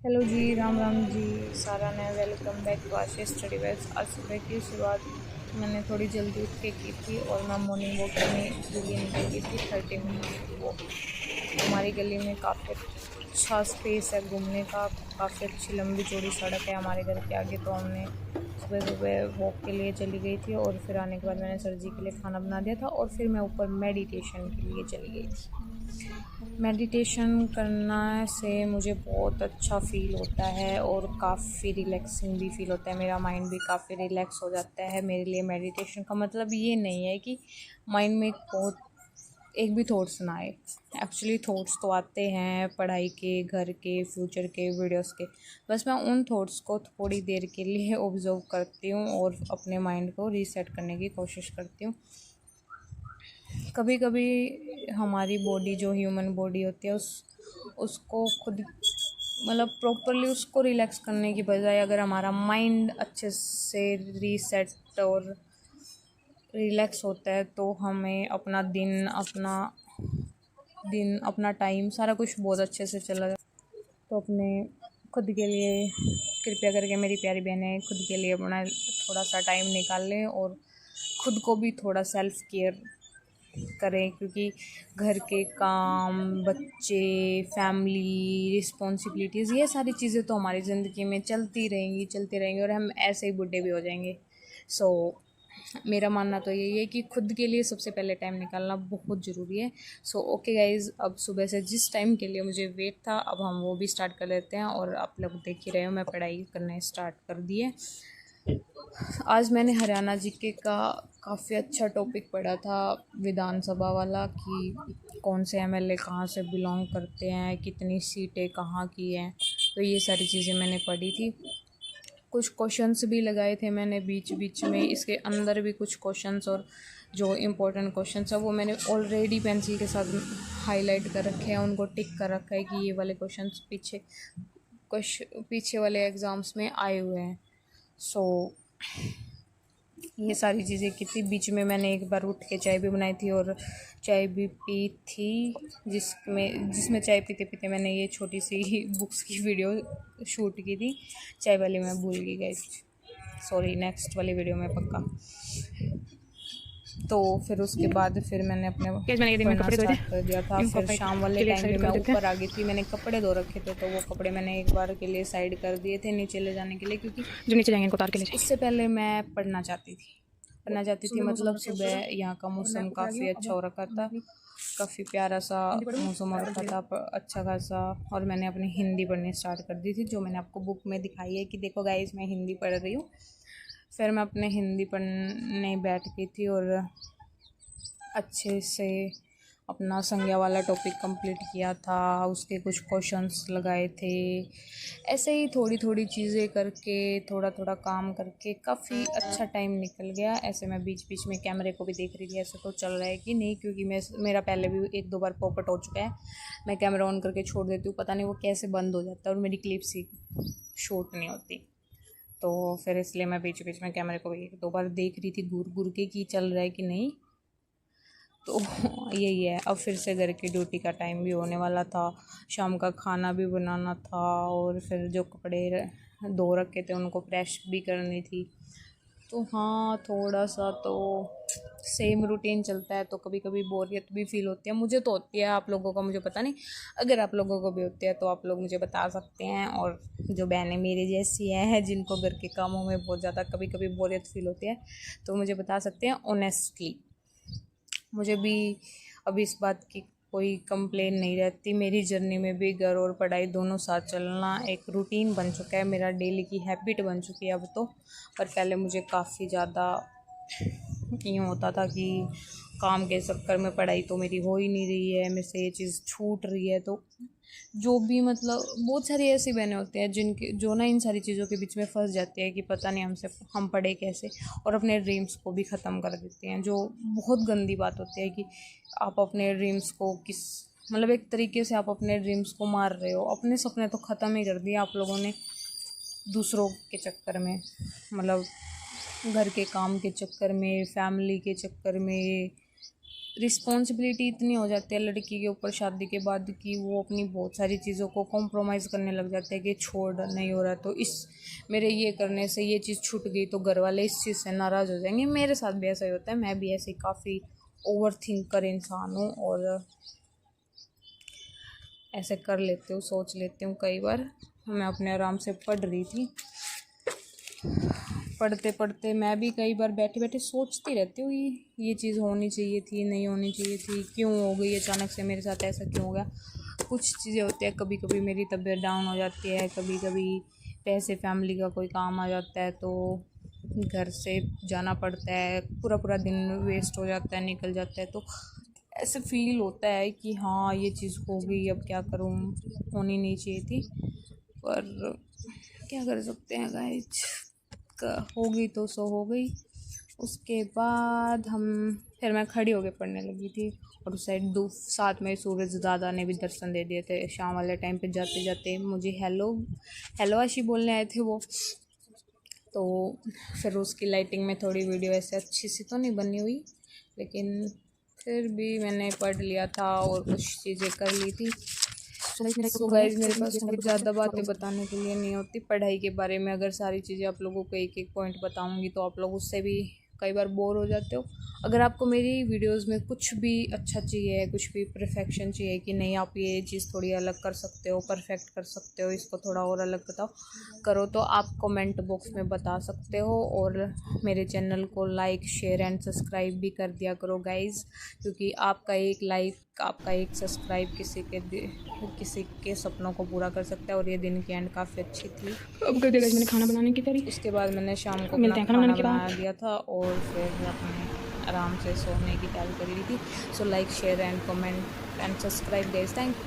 Hello ji, Ram Ram ji. सारा ने welcome back to Ashish study wells. आज सुबह की शुरुआत मैंने थोड़ी जल्दी उठ के की थी और मैं मॉर्निंग वॉक करने के लिए निकल गई थी। 30 मिनट की वॉक। हमारी गली में काफ़ी अच्छा स्पेस है घूमने का। काफ़ी अच्छी लंबी चौड़ी सड़क है हमारे घर के आगे, तो हमने सुबह सुबह वॉक के लिए चली गई थी और फिर आने के बाद मैंने सर जी के लिए खाना बना दिया था और फिर मैं ऊपर मेडिटेशन के लिए चली गई थी। मेडिटेशन करना से मुझे बहुत अच्छा फ़ील होता है और काफ़ी रिलैक्सिंग भी फ़ील होता है। मेरा माइंड भी काफ़ी रिलैक्स हो जाता है। मेरे लिए मेडिटेशन का मतलब ये नहीं है कि माइंड में एक भी थॉट्स ना आए। एक्चुअली थॉट्स तो आते हैं, पढ़ाई के, घर के, फ्यूचर के, वीडियोस के। बस मैं उन थॉट्स को थोड़ी देर के लिए ऑब्जर्व करती हूँ और अपने माइंड को रीसेट करने की कोशिश करती हूँ। कभी कभी हमारी बॉडी, जो ह्यूमन बॉडी होती है, उसको खुद मतलब प्रॉपरली उसको रिलैक्स करने की बजाय अगर हमारा माइंड अच्छे से रीसेट और रिलैक्स होता है तो हमें अपना टाइम सारा कुछ बहुत अच्छे से चला जाता। तो अपने खुद के लिए कृपया करके मेरी प्यारी बहनें खुद के लिए अपना थोड़ा सा टाइम निकाल लें और खुद को भी थोड़ा सेल्फ केयर करें, क्योंकि घर के काम, बच्चे, फैमिली रिस्पॉन्सिबिलिटीज़, ये सारी चीज़ें तो हमारी ज़िंदगी में चलती रहेंगी और हम ऐसे ही बूढ़े भी हो जाएंगे। सो मेरा मानना तो यही है कि खुद के लिए सबसे पहले टाइम निकालना बहुत ज़रूरी है। सो ओके गाइज़, अब सुबह से जिस टाइम के लिए मुझे वेट था, अब हम वो भी स्टार्ट कर लेते हैं। और आप लोग देख ही रहे हो, मैं पढ़ाई करने स्टार्ट कर दी है। आज मैंने हरियाणा जीके का काफ़ी अच्छा टॉपिक पढ़ा था, विधानसभा वाला, कि कौन से एमएलए कहाँ से बिलोंग करते हैं, कितनी सीटें कहाँ की हैं। तो ये सारी चीज़ें मैंने पढ़ी थी। कुछ क्वेश्चंस भी लगाए थे मैंने बीच बीच में, इसके अंदर भी कुछ क्वेश्चंस और जो इम्पोर्टेंट क्वेश्चंस है वो मैंने ऑलरेडी पेंसिल के साथ हाईलाइट कर रखे हैं, उनको टिक कर रखा है कि ये वाले क्वेश्चंस पीछे वाले एग्ज़ाम्स में आए हुए हैं। सो ये सारी चीज़ें की थी। बीच में मैंने एक बार उठ के चाय भी बनाई थी और चाय भी पी थी, जिसमें चाय पीते पीते मैंने ये छोटी सी बुक्स की वीडियो शूट की थी। चाय वाली मैं भूल गई गाइस, सॉरी, नेक्स्ट वाली वीडियो में पक्का। तो फिर उसके बाद फिर मैंने अपने गैस मैंने ये दिन में पढ़ना कपड़े धोए थे। स्टार्ट कर दिया था। इनको फिर अपने शाम वाले के लिए एक टाइम पे साइड मैं कर देते ऊपर आ हैं। गई थी। मैंने कपड़े धो रखे थे, तो वो कपड़े मैंने एक बार के लिए साइड कर दिए थे नीचे ले जाने के लिए, क्योंकि जो नीचे जाएंगे इनको उतार के ले जाएंगे। उससे पहले मैं पढ़ना चाहती थी। मतलब सुबह यहाँ का मौसम काफ़ी अच्छा हो रखा था, काफ़ी प्यारा सा मौसम हो रखा था, अच्छा खासा। और मैंने अपनी हिंदी पढ़नी स्टार्ट कर दी थी, जो मैंने आपको बुक में दिखाई है कि देखो गाइस मैं हिंदी पढ़ रही हूँ। फिर मैं अपने हिंदी पढ़ने बैठ गई थी और अच्छे से अपना संज्ञा वाला टॉपिक कंप्लीट किया था, उसके कुछ क्वेश्चंस लगाए थे। ऐसे ही थोड़ी थोड़ी चीज़ें करके, थोड़ा थोड़ा काम करके काफ़ी अच्छा टाइम निकल गया। ऐसे मैं बीच बीच में कैमरे को भी देख रही थी ऐसे तो चल रहा है कि नहीं, क्योंकि मेरा पहले भी एक दो बार पॉपट हो चुका है। मैं कैमरा ऑन करके छोड़ देती हूँ, पता नहीं वो कैसे बंद हो जाता है और मेरी क्लिप्स ही शूट नहीं होती। तो फिर इसलिए मैं बीच बीच में कैमरे को भी एक दो बार देख रही थी घूर घूर के कि चल रहा है कि नहीं। तो यही है। अब फिर से घर की ड्यूटी का टाइम भी होने वाला था, शाम का खाना भी बनाना था और फिर जो कपड़े धो रखे थे उनको प्रेस भी करनी थी। तो हाँ, थोड़ा सा तो सेम रूटीन चलता है, तो कभी कभी बोरियत भी फील होती है। मुझे तो होती है, आप लोगों का मुझे पता नहीं। अगर आप लोगों को भी होती है तो आप लोग मुझे बता सकते हैं। और जो बहनें मेरी जैसी हैं जिनको घर के कामों में बहुत ज़्यादा कभी कभी बोरियत फील होती है, तो मुझे बता सकते हैं ऑनेस्टली। मुझे भी अभी इस बात की कोई कंप्लेन नहीं रहती। मेरी जर्नी में भी घर और पढ़ाई दोनों साथ चलना एक रूटीन बन चुका है, मेरा डेली की हैबिट बन चुकी है अब तो। पर पहले मुझे काफ़ी ज़्यादा यूँ होता था कि काम के चक्कर में पढ़ाई तो मेरी हो ही नहीं रही है, मेरे से ये चीज़ छूट रही है। तो जो भी मतलब बहुत सारी ऐसी बहनें होती हैं जिनके जो ना इन सारी चीज़ों के बीच में फंस जाती है कि पता नहीं हम पढ़े कैसे, और अपने ड्रीम्स को भी ख़त्म कर देते हैं, जो बहुत गंदी बात होती है कि आप अपने ड्रीम्स को मतलब एक तरीके से आप अपने ड्रीम्स को मार रहे हो। अपने सपने तो ख़त्म ही कर दिए आप लोगों ने दूसरों के चक्कर में, मतलब घर के काम के चक्कर में, फैमिली के चक्कर में, रिस्पॉन्सिबिलिटी इतनी हो जाती है लड़की के ऊपर शादी के बाद कि वो अपनी बहुत सारी चीज़ों को कॉम्प्रोमाइज़ करने लग जाते हैं कि छोड़ नहीं हो रहा तो इस मेरे ये करने से ये चीज़ छूट गई तो घर वाले इस चीज़ से नाराज़ हो जाएंगे। मेरे साथ भी ऐसा ही होता है, मैं भी ऐसे काफ़ी ओवर थिंकर इंसान हूँ और ऐसे कर लेती हूँ, सोच लेती हूँ कई बार। मैं अपने आराम से पढ़ रही थी, पढ़ते पढ़ते मैं भी कई बार बैठे बैठे सोचती रहती हूँ ये चीज़ होनी चाहिए थी, नहीं होनी चाहिए थी, क्यों हो गई अचानक से मेरे साथ, ऐसा क्यों हो गया। कुछ चीज़ें होती है, कभी कभी मेरी तबीयत डाउन हो जाती है, कभी कभी पैसे फैमिली का कोई काम आ जाता है तो घर से जाना पड़ता है, पूरा पूरा दिन वेस्ट हो जाता है, निकल जाता है, तो ऐसे फील होता है कि हाँ ये चीज़ हो गई, अब क्या करूँ, होनी नहीं चाहिए थी, पर क्या कर सकते हैं गाइज, हो गई तो सो हो गई। उसके बाद फिर मैं खड़ी होकर पढ़ने लगी थी और उस साइड साथ में सूरज दादा ने भी दर्शन दे दिए थे शाम वाले टाइम पे। जाते जाते मुझे हेलो आशी बोलने आए थे वो, तो फिर उसकी लाइटिंग में थोड़ी वीडियो ऐसे अच्छी सी तो नहीं बनी हुई, लेकिन फिर भी मैंने पढ़ लिया था और कुछ चीज़ें कर ली थी। सो गाइस मेरे पास बहुत ज़्यादा बातें बताने के लिए नहीं होती पढ़ाई के बारे में। अगर सारी चीज़ें आप लोगों को एक एक पॉइंट बताऊंगी तो आप लोग उससे भी कई बार बोर हो जाते हो। अगर आपको मेरी वीडियोस में कुछ भी अच्छा चाहिए, कुछ भी परफेक्शन चाहिए कि नहीं आप ये चीज़ थोड़ी अलग कर सकते हो, परफेक्ट कर सकते हो, इसको थोड़ा और अलग बताओ करो, तो आप कमेंट बॉक्स में बता सकते हो। और मेरे चैनल को लाइक शेयर एंड सब्सक्राइब भी कर दिया करो गाइज़, क्योंकि आपका एक लाइक, आपका एक सब्सक्राइब किसी के सपनों को पूरा कर सकता है। और ये दिन की एंड काफ़ी अच्छी थी। अब कर दिया मैंने खाना बनाने की तैयारी। उसके बाद मैंने शाम को अपना खाना बना दिया था और फिर अपने आराम से सोने की तैयारी करी थी। So like share and comment and subscribe guys, thank you.